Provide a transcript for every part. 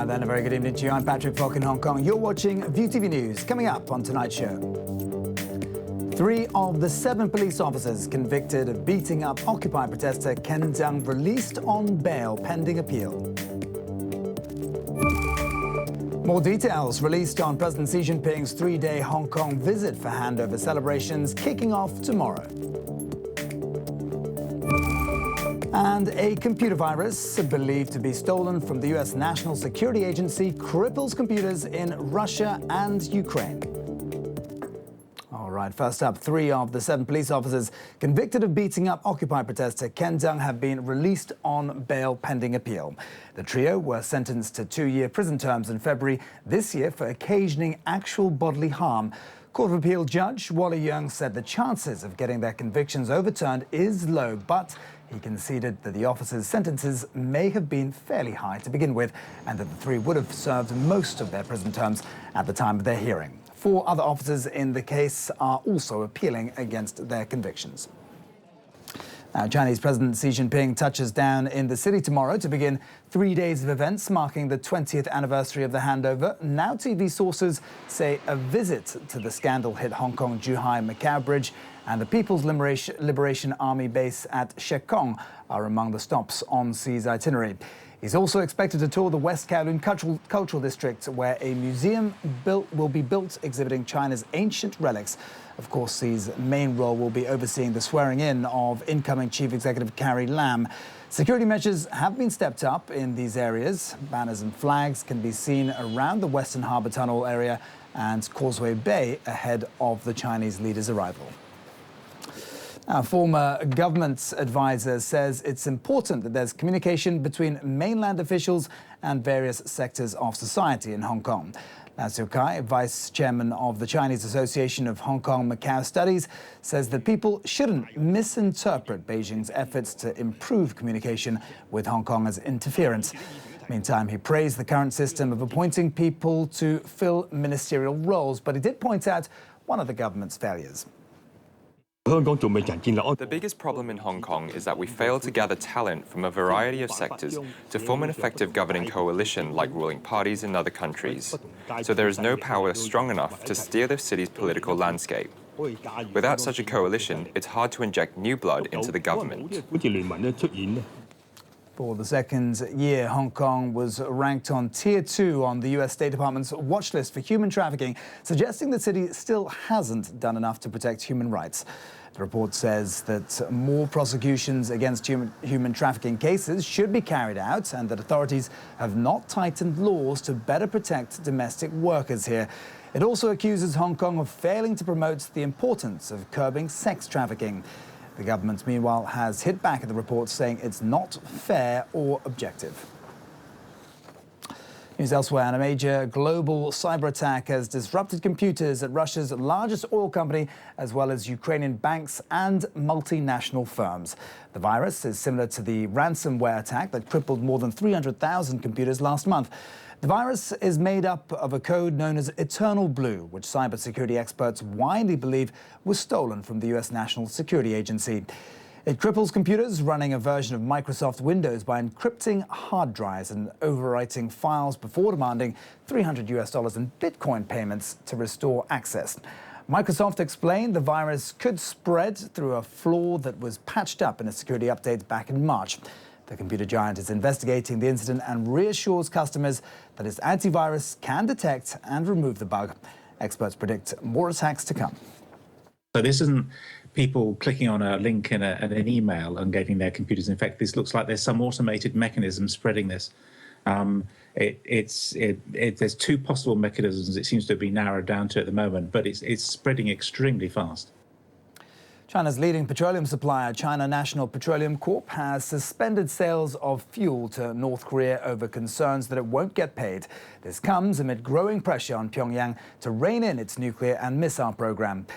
Hi then, a very good evening to you. I'm Patrick Falk in Hong Kong. You're watching ViuTV News. Coming up on tonight's show. 3 of the 7 police officers convicted of beating up Occupy protester Ken Jeong released on bail pending appeal. More details released on President Xi Jinping's 3-day Hong Kong visit for handover celebrations kicking off tomorrow. And a computer virus believed to be stolen from the US National Security Agency cripples computers in Russia and Ukraine. All right, first up, 3 of the 7 police officers convicted of beating up Occupy protester Ken Jeong have been released on bail pending appeal. The trio were sentenced to 2-year prison terms in February this year for occasioning actual bodily harm. Court of Appeal Judge Wally Yeung said the chances of getting their convictions overturned is low, but he conceded that the officers' sentences may have been fairly high to begin with, and that the 3 would have served most of their prison terms at the time of their hearing. 4 other officers in the case are also appealing against their convictions. Now, Chinese President Xi Jinping touches down in the city tomorrow to begin 3 days of events marking the 20th anniversary of the handover. Now TV sources say a visit to the scandal-hit Hong Kong Zhuhai-Macau Bridge and the People's Liberation Army base at Shekong are among the stops on Xi's itinerary. He's also expected to tour the West Kowloon Cultural District, where a museum will be built exhibiting China's ancient relics. Of course, Xi's main role will be overseeing the swearing-in of incoming Chief Executive Carrie Lam. Security measures have been stepped up in these areas. Banners and flags can be seen around the Western Harbour Tunnel area and Causeway Bay ahead of the Chinese leader's arrival. A former government advisor says it's important that there's communication between mainland officials and various sectors of society in Hong Kong. Lau Siu-kai, vice chairman of the Chinese Association of Hong Kong-Macau Studies, says that people shouldn't misinterpret Beijing's efforts to improve communication with Hong Kong as interference. Meantime, he praised the current system of appointing people to fill ministerial roles, but he did point out one of the government's failures. The biggest problem in Hong Kong is that we fail to gather talent from a variety of sectors to form an effective governing coalition like ruling parties in other countries. So there is no power strong enough to steer the city's political landscape. Without such a coalition, it's hard to inject new blood into the government. For the second year, Hong Kong was ranked on Tier 2 on the US State Department's watch list for human trafficking, suggesting the city still hasn't done enough to protect human rights. The report says that more prosecutions against human trafficking cases should be carried out and that authorities have not tightened laws to better protect domestic workers here. It also accuses Hong Kong of failing to promote the importance of curbing sex trafficking. The government, meanwhile, has hit back at the report, saying it's not fair or objective. News elsewhere, and a major global cyber attack has disrupted computers at Russia's largest oil company, as well as Ukrainian banks and multinational firms. The virus is similar to the ransomware attack that crippled more than 300,000 computers last month. The virus is made up of a code known as Eternal Blue, which cybersecurity experts widely believe was stolen from the US National Security Agency. It cripples computers running a version of Microsoft Windows by encrypting hard drives and overwriting files before demanding $300 in Bitcoin payments to restore access. Microsoft explained the virus could spread through a flaw that was patched up in a security update back in March. The computer giant is investigating the incident and reassures customers that its antivirus can detect and remove the bug. Experts predict more attacks to come. So this isn't people clicking on a link in an email and getting their computers infected. This looks like there's some automated mechanism spreading this. There's 2 possible mechanisms it seems to be narrowed down to at the moment, but it's spreading extremely fast. China's leading petroleum supplier, China National Petroleum Corp, has suspended sales of fuel to North Korea over concerns that it won't get paid. This comes amid growing pressure on Pyongyang to rein in its nuclear and missile program.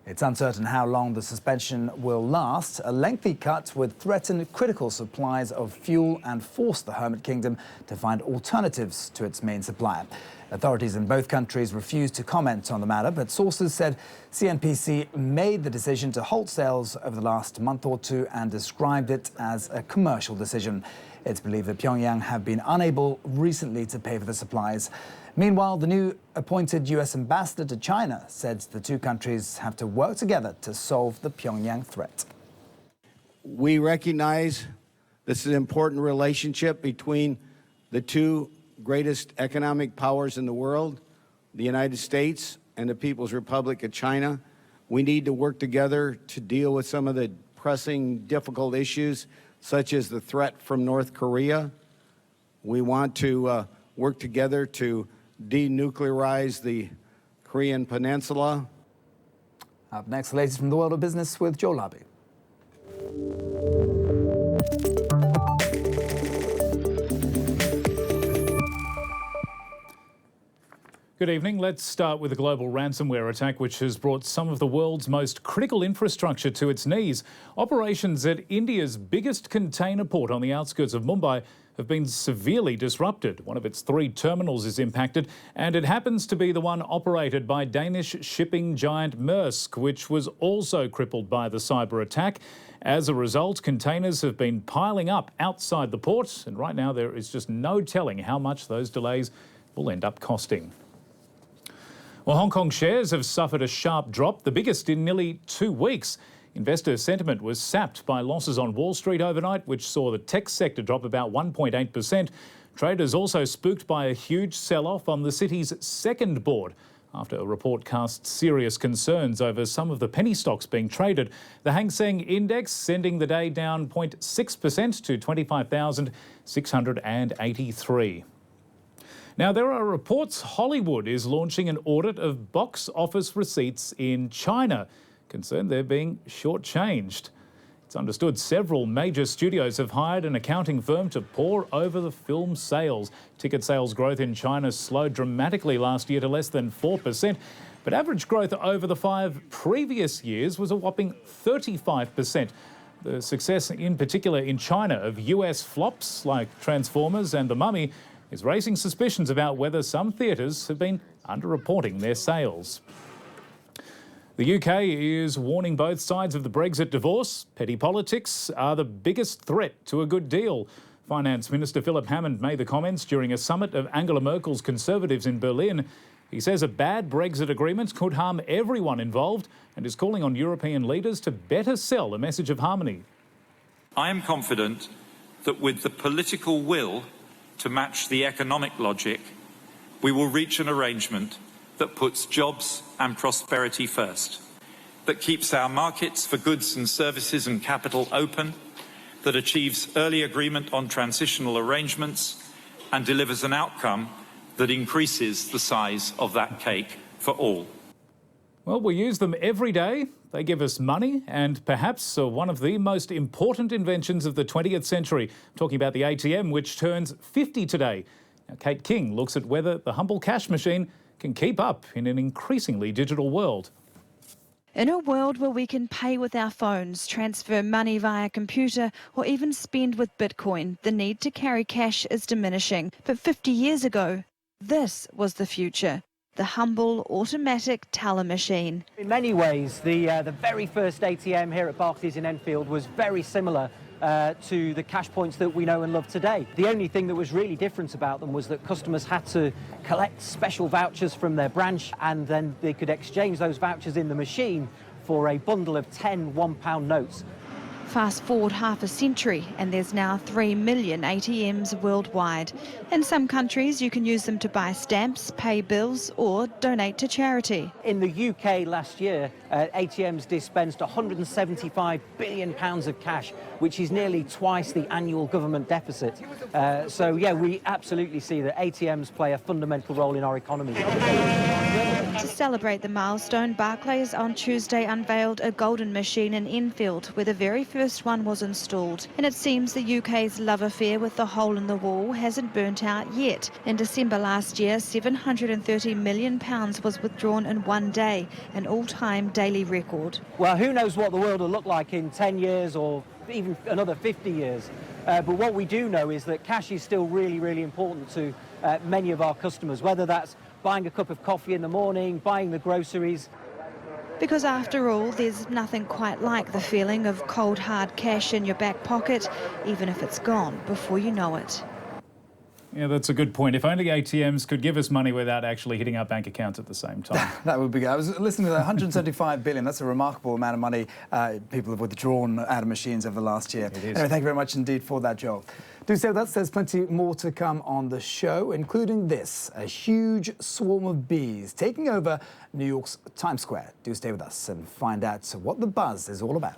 It's uncertain how long the suspension will last. A lengthy cut would threaten critical supplies of fuel and force the Hermit Kingdom to find alternatives to its main supplier. Authorities in both countries refused to comment on the matter, but sources said CNPC made the decision to halt sales over the last month or two and described it as a commercial decision. It's believed that Pyongyang have been unable recently to pay for the supplies. Meanwhile, the new appointed US ambassador to China said the two countries have to work together to solve the Pyongyang threat. We recognize this is an important relationship between the two greatest economic powers in the world, the United States and the People's Republic of China. We need to work together to deal with some of the pressing, difficult issues, such as the threat from North Korea. We want to work together to denuclearize the Korean Peninsula. Up next, the latest from the world of business with Joe Labi. Good evening. Let's start with a global ransomware attack which has brought some of the world's most critical infrastructure to its knees. Operations at India's biggest container port on the outskirts of Mumbai have been severely disrupted. One of its 3 terminals is impacted, and it happens to be the one operated by Danish shipping giant Maersk, which was also crippled by the cyber attack. As a result, containers have been piling up outside the port, and right now there is just no telling how much those delays will end up costing. Well, Hong Kong shares have suffered a sharp drop, the biggest in nearly 2 weeks. Investor sentiment was sapped by losses on Wall Street overnight, which saw the tech sector drop about 1.8%. Traders also spooked by a huge sell-off on the city's second board after a report cast serious concerns over some of the penny stocks being traded. The Hang Seng Index sending the day down 0.6% to 25,683. Now, there are reports Hollywood is launching an audit of box office receipts in China, concerned they're being shortchanged. It's understood several major studios have hired an accounting firm to pore over the film sales. Ticket sales growth in China slowed dramatically last year to less than 4%, but average growth over the 5 previous years was a whopping 35%. The success in particular in China of US flops like Transformers and The Mummy is raising suspicions about whether some theatres have been underreporting their sales. The UK is warning both sides of the Brexit divorce. Petty politics are the biggest threat to a good deal. Finance Minister Philip Hammond made the comments during a summit of Angela Merkel's Conservatives in Berlin. He says a bad Brexit agreement could harm everyone involved and is calling on European leaders to better sell a message of harmony. I am confident that with the political will to match the economic logic, we will reach an arrangement that puts jobs and prosperity first, that keeps our markets for goods and services and capital open, that achieves early agreement on transitional arrangements and delivers an outcome that increases the size of that cake for all. Well, we use them every day. They give us money and perhaps one of the most important inventions of the 20th century. I'm talking about the ATM, which turns 50 today. Now, Kate King looks at whether the humble cash machine can keep up in an increasingly digital world. In a world where we can pay with our phones, transfer money via computer, or even spend with Bitcoin, the need to carry cash is diminishing. But 50 years ago, this was the future. The humble automatic teller machine. In many ways, the very first ATM here at Barclays in Enfield was very similar to the cash points that we know and love today. The only thing that was really different about them was that customers had to collect special vouchers from their branch, and then they could exchange those vouchers in the machine for a bundle of 10 £1 notes. Fast forward half a century and there's now 3 million ATMs worldwide. In some countries you can use them to buy stamps, pay bills or donate to charity. In the UK last year, ATMs dispensed £175 billion of cash, which is nearly twice the annual government deficit. So yeah, we absolutely see that ATMs play a fundamental role in our economy. To celebrate the milestone, Barclays on Tuesday unveiled a golden machine in Enfield, where the very first one was installed. And it seems the UK's love affair with the hole in the wall hasn't burnt out yet. In December last year, £730 million was withdrawn in one day, an all-time daily record. Well, who knows what the world will look like in 10 years or even another 50 years. But what we do know is that cash is still really, really important to many of our customers, whether that's buying a cup of coffee in the morning, buying the groceries. Because after all, there's nothing quite like the feeling of cold, hard cash in your back pocket, even if it's gone before you know it. Yeah, that's a good point. If only ATMs could give us money without actually hitting our bank accounts at the same time. That would be good. I was listening to that, 175 billion. That's a remarkable amount of money people have withdrawn out of machines over the last year. Anyway, thank you very much indeed for that, Joel. Do stay with us. There's plenty more to come on the show, including this, a huge swarm of bees taking over New York's Times Square. Do stay with us and find out what the buzz is all about.